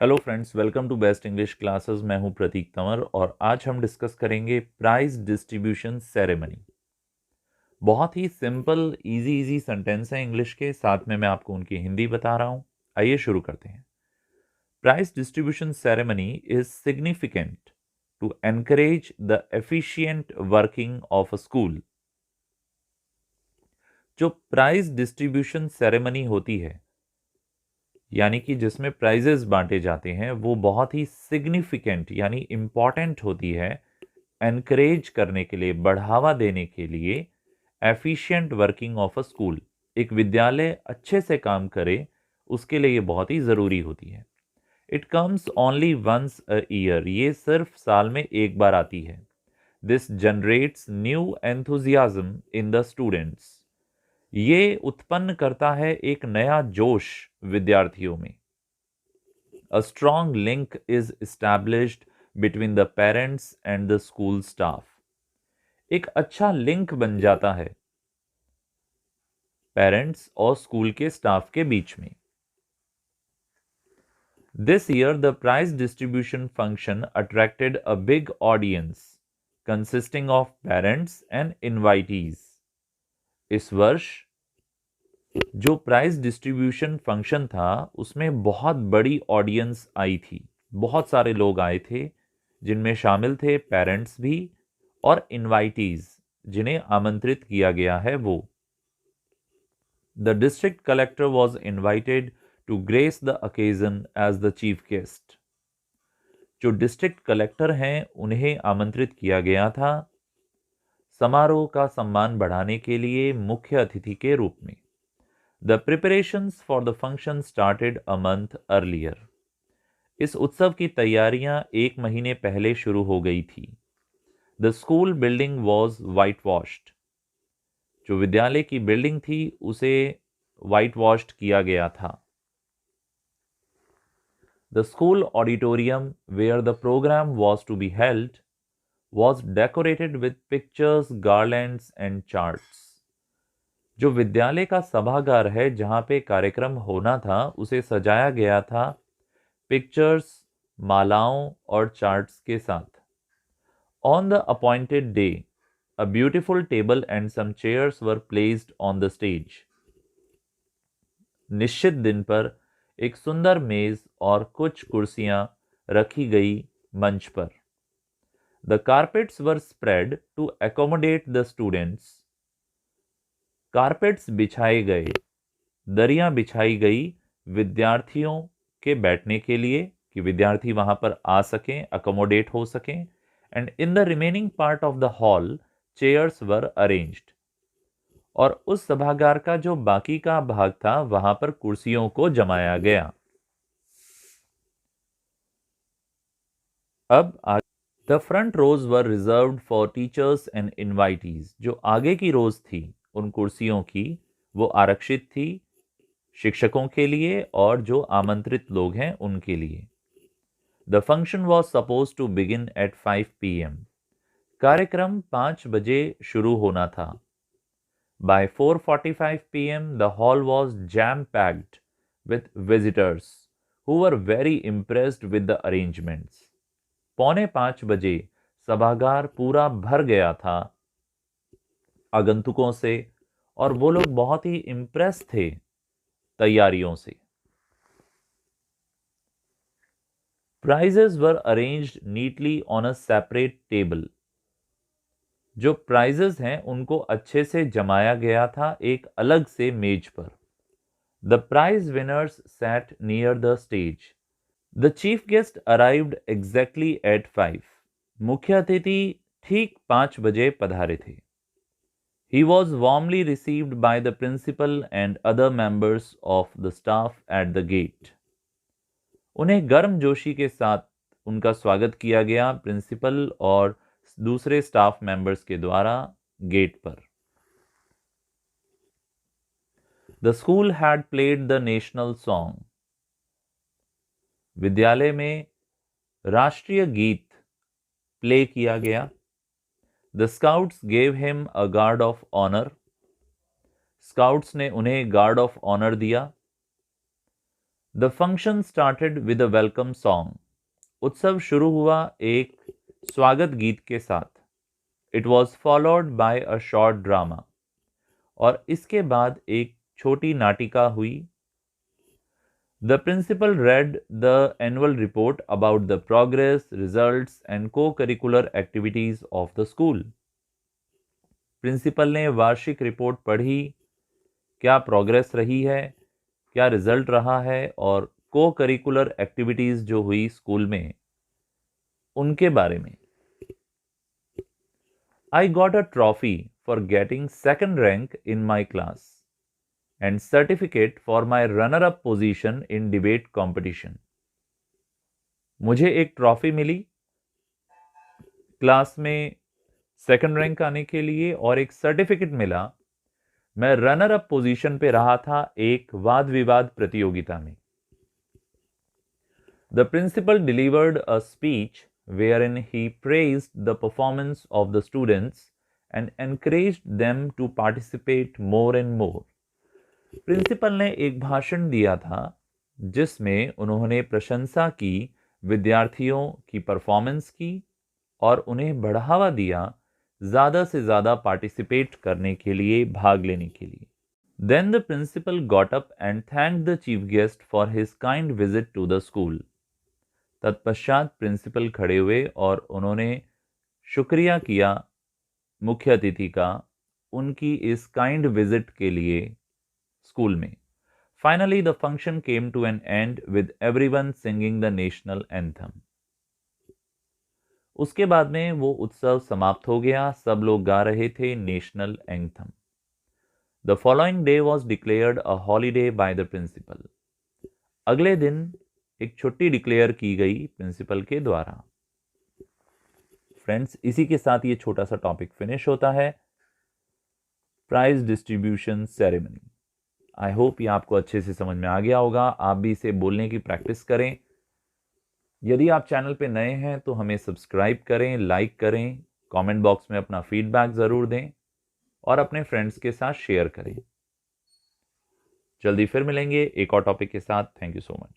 Hello friends, welcome to best English classes. मैं हूं प्रतीक तंवर और आज हम डिस्कस करेंगे प्राइज डिस्ट्रीब्यूशन सेरेमनी। बहुत ही सिंपल इजी सेंटेंस है इंग्लिश के, साथ में मैं आपको उनकी हिंदी बता रहा हूं। आइए शुरू करते हैं। Prize distribution ceremony is significant to encourage the efficient working of a school. जो प्राइज डिस्ट्रीब्यूशन सेरेमनी होती है, यानी कि जिसमें प्राइजेस बांटे जाते हैं, वो बहुत ही सिग्निफिकेंट यानी इंपॉर्टेंट होती है एनकरेज करने के लिए, बढ़ावा देने के लिए efficient working of a school. एक विद्यालय अच्छे से काम करे, उसके लिए ये बहुत ही ज़रूरी होती है। It comes only once a year, ये सिर्फ साल में एक बार आती है। This generates new enthusiasm in the students, ये उत्पन्न करता है एक नया जोश विद्यार्थियों में। A strong link is established between the parents and the school staff. एक अच्छा लिंक बन जाता है पेरेंट्स और स्कूल के स्टाफ के बीच में। This year, the prize distribution function attracted a big audience consisting of parents and invitees. इस वर्ष जो प्राइज डिस्ट्रीब्यूशन फंक्शन था, उसमें बहुत बड़ी ऑडियंस आई थी। बहुत सारे लोग आए थे, जिनमें शामिल थे पेरेंट्स भी और इनवाइटीज, जिन्हें आमंत्रित किया गया है वो। The district collector was invited to grace the occasion as the chief guest. जो डिस्ट्रिक्ट कलेक्टर हैं, उन्हें आमंत्रित किया गया था समारोह का सम्मान बढ़ाने के लिए मुख्य अतिथि के रूप में। The preparations for the function started a month earlier. इस उत्सव की तैयारियां एक महीने पहले शुरू हो गई थी। The school building was whitewashed. जो विद्यालय की बिल्डिंग थी, उसे whitewashed किया गया था। The school auditorium where the program was to be held was decorated with pictures, garlands and charts. जो विद्यालय का सभागार है, जहां पे कार्यक्रम होना था, उसे सजाया गया था पिक्चर्स, मालाओं और चार्ट्स के साथ। On the appointed day, a beautiful table and some chairs were placed on the stage. निश्चित दिन पर एक सुंदर मेज और कुछ कुर्सियां रखी गई मंच पर। The carpets were spread to accommodate the students. Carpets बिछाए गए, दरियां बिछाई गई विद्यार्थियों के बैठने के लिए, कि विद्यार्थी वहां पर आ सकें, अकोमोडेट हो सकें। And in the remaining part of the hall chairs were arranged. और उस सभागार का जो बाकी का भाग था, वहां पर कुर्सियों को जमाया गया। अब the front rows were reserved for teachers and invitees. जो आगे की रोज थी उन कुर्सियों की, वो आरक्षित थी शिक्षकों के लिए और जो आमंत्रित लोग हैं उनके लिए। The function was suppose to begin at 5 PM। कार्यक्रम 5 बजे शुरू होना था। By 4:45 PM the hall was jam packed with visitors who were very impressed with the arrangements. 4:45 सभागार पूरा भर गया था आगंतुकों से, और वो लोग बहुत ही इम्प्रेस थे तैयारियों से। Prizes were arranged neatly on a separate table. जो prizes हैं उनको अच्छे से जमाया गया था एक अलग से मेज पर। The prize winners sat near the stage. The chief guest arrived exactly at 5. मुख्य अतिथि ठीक 5 बजे पधारे थे। He was warmly received by the principal and other members of the staff at the gate. उन्हें गर्मजोशी के साथ उनका स्वागत किया गया प्रिंसिपल और दूसरे स्टाफ मेंबर्स के द्वारा गेट पर। The school had played the national song. विद्यालय में राष्ट्रीय गीत प्ले किया गया। The scouts gave him a guard of honour. Scouts ने उन्हें गार्ड ऑफ ऑनर दिया। The function started with a welcome song. उत्सव शुरू हुआ एक स्वागत गीत के साथ। It was followed by a short drama. और इसके बाद एक छोटी नाटिका हुई। The principal read the annual report about the progress, results and co-curricular activities of the school. Principal ने वार्षिक रिपोर्ट पढ़ी, क्या प्रोग्रेस रही है, क्या रिजल्ट रहा है और को करिकुलर एक्टिविटीज जो हुई स्कूल में उनके बारे में। I got a trophy for getting second rank in my class and certificate for my runner up position in debate competition. मुझे एक ट्रॉफी मिली क्लास में सेकंड रैंक आने के लिए और एक सर्टिफिकेट मिला। मैं रनर अप पोजीशन पे रहा था एक वाद विवाद प्रतियोगिता में। The principal delivered a speech wherein he praised the performance of the students and encouraged them to participate more and more. Principal ने एक भाषण दिया था जिसमें उन्होंने प्रशंसा की विद्यार्थियों की परफॉर्मेंस की और उन्हें बढ़ावा दिया ज़्यादा से ज़्यादा पार्टिसिपेट करने के लिए, भाग लेने के लिए। Then the principal got up and thanked the chief guest for his kind visit to the school. तत्पश्चात प्रिंसिपल खड़े हुए और उन्होंने शुक्रिया किया मुख्य अतिथि का उनकी इस काइंड विजिट के लिए स्कूल में। Finally the function came to an end with everyone singing the national anthem. उसके बाद में वो उत्सव समाप्त हो गया, सब लोग गा रहे थे national anthem. The following day was declared a holiday by the principal. अगले दिन एक छुट्टी डिक्लेयर की गई प्रिंसिपल के द्वारा। फ्रेंड्स, इसी के साथ ये छोटा सा टॉपिक फिनिश होता है, prize distribution ceremony. I hope ये आपको अच्छे से समझ में आ गया होगा। आप भी इसे बोलने की प्रैक्टिस करें। यदि आप चैनल पे नए हैं तो हमें सब्सक्राइब करें, लाइक करें, कमेंट बॉक्स में अपना फीडबैक ज़रूर दें और अपने फ्रेंड्स के साथ शेयर करें। जल्दी फिर मिलेंगे एक और टॉपिक के साथ। Thank you so much.